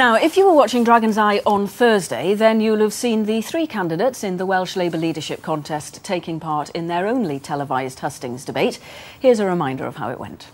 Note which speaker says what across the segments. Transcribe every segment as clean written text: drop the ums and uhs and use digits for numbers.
Speaker 1: Now, if you were watching Dragon's Eye on Thursday, then you'll have seen the three candidates in the Welsh Labour leadership contest taking part in their only televised hustings debate. Here's a reminder of how it went.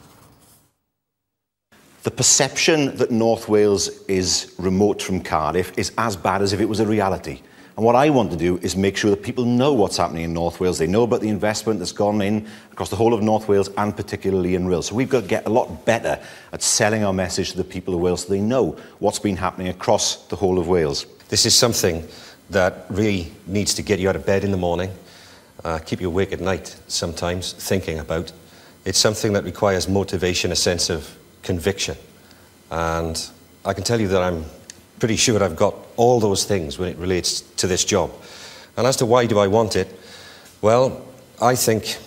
Speaker 2: The perception that North Wales is remote from Cardiff is as bad as if it was a reality. And what I want to do is make sure that people know what's happening in North Wales. They know about the investment that's gone in across the whole of North Wales and particularly in Wales. So we've got to get a lot better at selling our message to the people of Wales so they know what's been happening across the whole of Wales.
Speaker 3: This is something that really needs to get you out of bed in the morning, keep you awake at night sometimes thinking about. It's something that requires motivation, a sense of conviction. And I can tell you that I'm pretty sure I've got all those things when it relates to this job. And as to why do I want it, well, I think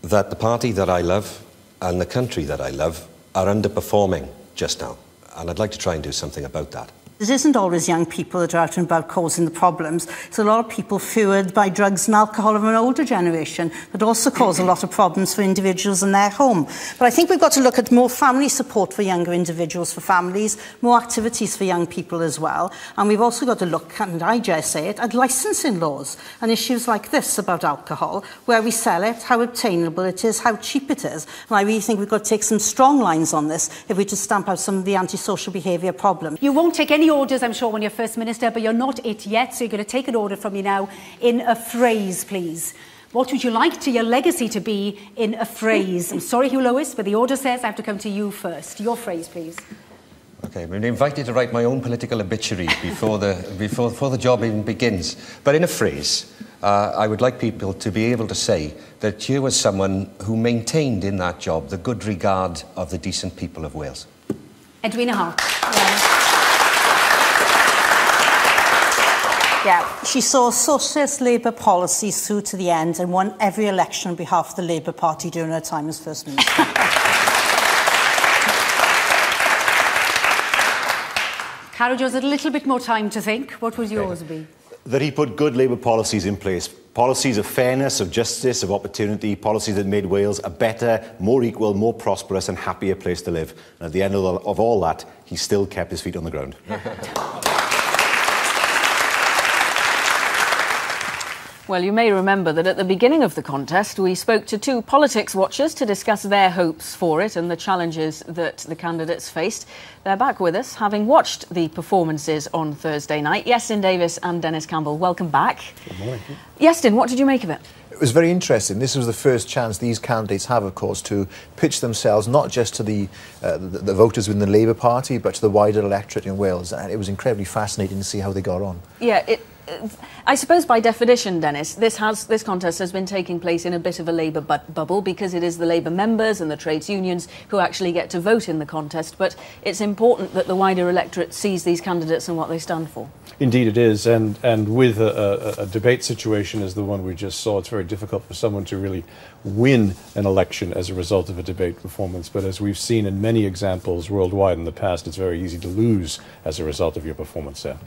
Speaker 3: that the party that I love and the country that I love are underperforming just now. And I'd like to try and do something about that.
Speaker 4: It isn't always young people that are out and about causing the problems. It's a lot of people fueled by drugs and alcohol of an older generation that also cause a lot of problems for individuals in their home. But I think we've got to look at more family support for younger individuals, for families, more activities for young people as well. And we've also got to look, and I dare say it, at licensing laws and issues like this about alcohol, where we sell it, how obtainable it is, how cheap it is. And I really think we've got to take some strong lines on this if we're to stamp out some of the antisocial behaviour problems.
Speaker 5: You won't take any orders, I'm sure, when you're First Minister, but you're not it yet, so you're going to take an order from me now in a phrase, please. What would you like to your legacy to be in a phrase? I'm sorry, Hugh Lewis, but the order says I have to come to you first. Your phrase, please.
Speaker 3: Okay, I'm invited to write my own political obituary before the job even begins. But in a phrase, I would like people to be able to say that you was someone who maintained in that job the good regard of the decent people of Wales.
Speaker 5: Edwina Hart.
Speaker 4: Yeah, she saw socialist Labour policies through to the end and won every election on behalf of the Labour Party during her time as First Minister.
Speaker 5: Carol Jones had a little bit more time to think. What would yours be?
Speaker 2: That he put good Labour policies in place. Policies of fairness, of justice, of opportunity, policies that made Wales a better, more equal, more prosperous and happier place to live. And at the end of all that, he still kept his feet on the ground.
Speaker 1: Well, you may remember that at the beginning of the contest, we spoke to two politics watchers to discuss their hopes for it and the challenges that the candidates faced. They're back with us, having watched the performances on Thursday night. Iestyn Davies and Denis Campbell, welcome back.
Speaker 6: Good morning.
Speaker 1: Iestyn, what did you make of it?
Speaker 6: It was very interesting. This was the first chance these candidates have, of course, to pitch themselves not just to the voters within the Labour Party, but to the wider electorate in Wales. And it was incredibly fascinating to see how they got on.
Speaker 1: Yeah, I suppose by definition, Denis, this contest has been taking place in a bit of a Labour bubble because it is the Labour members and the trades unions who actually get to vote in the contest. But it's important that the wider electorate sees these candidates and what they stand for.
Speaker 7: Indeed it is, and with a debate situation as the one we just saw, it's very difficult for someone to really win an election as a result of a debate performance. But as we've seen in many examples worldwide in the past, it's very easy to lose as a result of your performance there.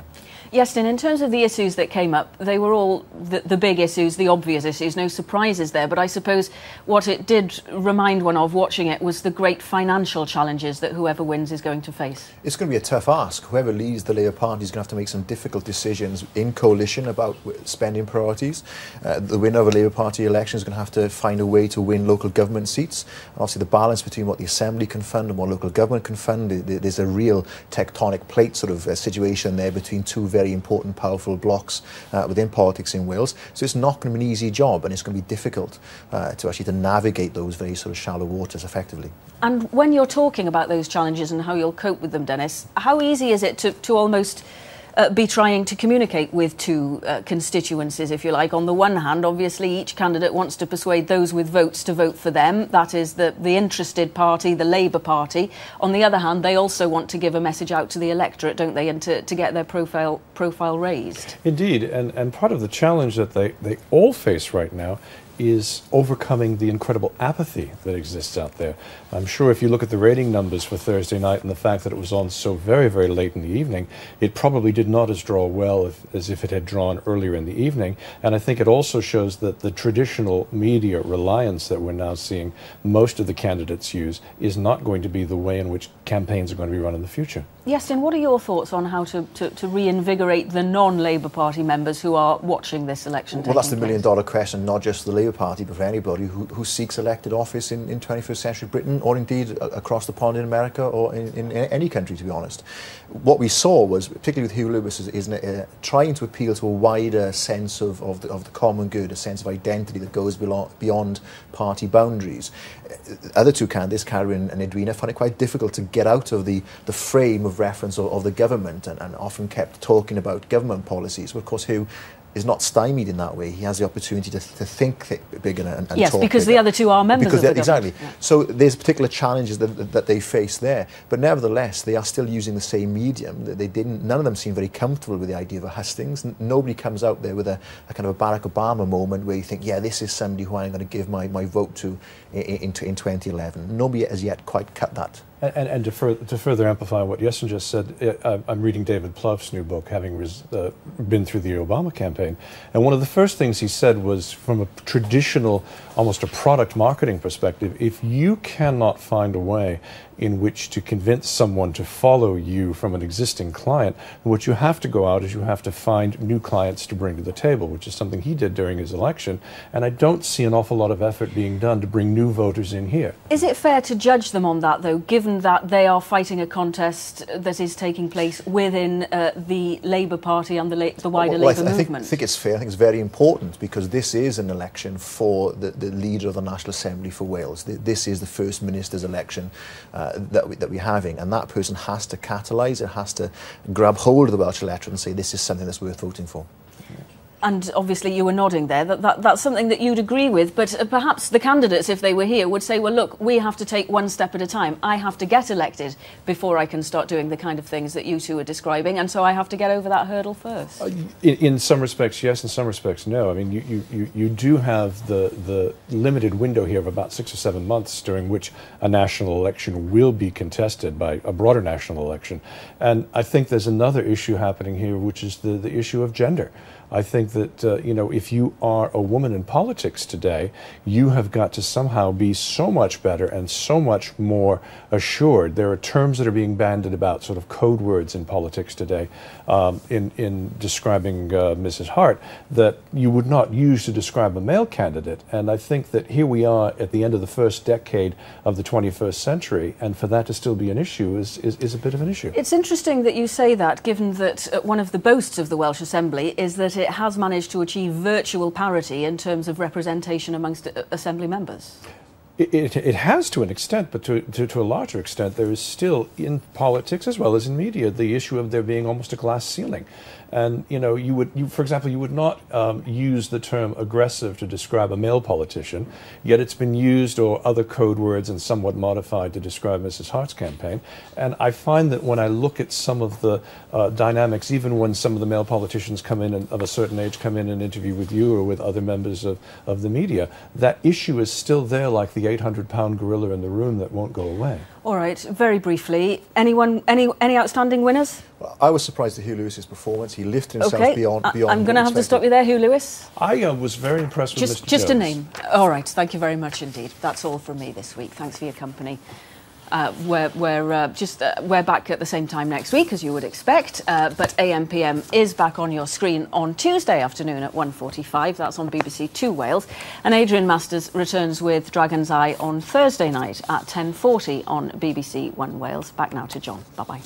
Speaker 1: Iestyn, in terms of the issues that came up, they were all the big issues, the obvious issues, no surprises there. But I suppose what it did remind one of watching it was the great financial challenges that whoever wins is going to face.
Speaker 6: It's going to be a tough ask. Whoever leads the Labour Party is going to have to make some difficult decisions in coalition about spending priorities. The winner of a Labour Party election is going to have to find a way to win local government seats. And obviously the balance between what the Assembly can fund and what local government can fund, there's a real tectonic plate sort of situation there between two very important, powerful blocks within politics in Wales. So it's not going to be an easy job, and it's going to be difficult to navigate those very sort of shallow waters effectively.
Speaker 1: And when you're talking about those challenges and how you'll cope with them, Denis, how easy is it to almost be trying to communicate with two constituencies, if you like? On the one hand, obviously, each candidate wants to persuade those with votes to vote for them. That is the interested party, the Labour Party. On the other hand, they also want to give a message out to the electorate, don't they, and to get their profile raised.
Speaker 7: Indeed, and part of the challenge that they all face right now is overcoming the incredible apathy that exists out there. I'm sure if you look at the rating numbers for Thursday night and the fact that it was on so very, very late in the evening, it probably did not as draw well as if it had drawn earlier in the evening. And I think it also shows that the traditional media reliance that we're now seeing most of the candidates use is not going to be the way in which campaigns are going to be run in the future.
Speaker 1: Yes, and what are your thoughts on how to reinvigorate the non-Labour Party members who are watching this election?
Speaker 6: Well, that's the million-dollar question, not just the Labour Party, but for anybody who seeks elected office in 21st century Britain, or indeed across the pond in America, or in any country, to be honest. What we saw was, particularly with Hugh Lewis, is trying to appeal to a wider sense of the common good, a sense of identity that goes beyond party boundaries. Other two candidates, Carwyn and Edwina, found it quite difficult to get out of the frame of reference of the government, and often kept talking about government policies. But of course, Hugh is not stymied in that way. He has the opportunity to think bigger and
Speaker 1: yes,
Speaker 6: talk
Speaker 1: because
Speaker 6: bigger.
Speaker 1: The other two are members of the government.
Speaker 6: Exactly.
Speaker 1: Yeah.
Speaker 6: So there's particular challenges that they face there. But nevertheless, they are still using the same medium. None of them seem very comfortable with the idea of a hustings. Nobody comes out there with a kind of a Barack Obama moment where you think, yeah, this is somebody who I'm going to give my vote to in 2011. Nobody has yet quite cut that.
Speaker 7: And to further amplify what Yesson just said, I'm reading David Plough's new book, having been through the Obama campaign. And one of the first things he said was, from a traditional, almost a product marketing perspective, if you cannot find a way in which to convince someone to follow you from an existing client, what you have to go out is you have to find new clients to bring to the table, which is something he did during his election. And I don't see an awful lot of effort being done to bring new voters in here. Is
Speaker 1: it fair to judge them on that, though, given that they are fighting a contest that is taking place within the Labour Party and the wider Labour movement?
Speaker 6: I think it's fair. I think it's very important, because this is an election for the leader of the National Assembly for Wales. This is the First Minister's election that we're having, and that person has to catalyse, it has to grab hold of the Welsh electorate and say this is something that's worth voting for.
Speaker 1: And obviously you were nodding there, that's something that you'd agree with, but perhaps the candidates, if they were here, would say, well, look, we have to take one step at a time. I have to get elected before I can start doing the kind of things that you two are describing, and so I have to get over that hurdle first.
Speaker 7: In some respects, yes. In some respects, no. I mean, you do have the limited window here of about 6 or 7 months during which a national election will be contested by a broader national election. And I think there's another issue happening here, which is the issue of gender. I think that, if you are a woman in politics today, you have got to somehow be so much better and so much more assured. There are terms that are being bandied about, sort of code words in politics today, in describing Mrs. Hart, that you would not use to describe a male candidate. And I think that here we are at the end of the first decade of the 21st century, and for that to still be an issue is a bit of an issue.
Speaker 1: It's interesting that you say that, given that one of the boasts of the Welsh Assembly is that it has managed to achieve virtual parity in terms of representation amongst Assembly members.
Speaker 7: It has, to an extent, but to a larger extent, there is still, in politics as well as in media, the issue of there being almost a glass ceiling. And, for example, you would not use the term aggressive to describe a male politician, yet it's been used, or other code words, and somewhat modified to describe Mrs. Hart's campaign. And I find that when I look at some of the dynamics, even when some of the male politicians come in and of a certain age come in and interview with you or with other members of the media, that issue is still there, like the 800-pound gorilla in the room that won't go away.
Speaker 1: All right, very briefly, any outstanding winners?
Speaker 6: Well, I was surprised at Hugh Lewis's performance. He lifted himself beyond.
Speaker 1: I'm going to have to stop you there, Hugh Lewis.
Speaker 7: I was very impressed with Mr.
Speaker 1: Just
Speaker 7: Jones.
Speaker 1: a name. All right, thank you very much indeed. That's all from me this week. Thanks for your company. We're back at the same time next week, as you would expect, but AM/PM is back on your screen on Tuesday afternoon at 1:45. That's on BBC Two Wales. And Adrian Masters returns with Dragon's Eye on Thursday night at 10:40 on BBC One Wales. Back now to John. Bye-bye.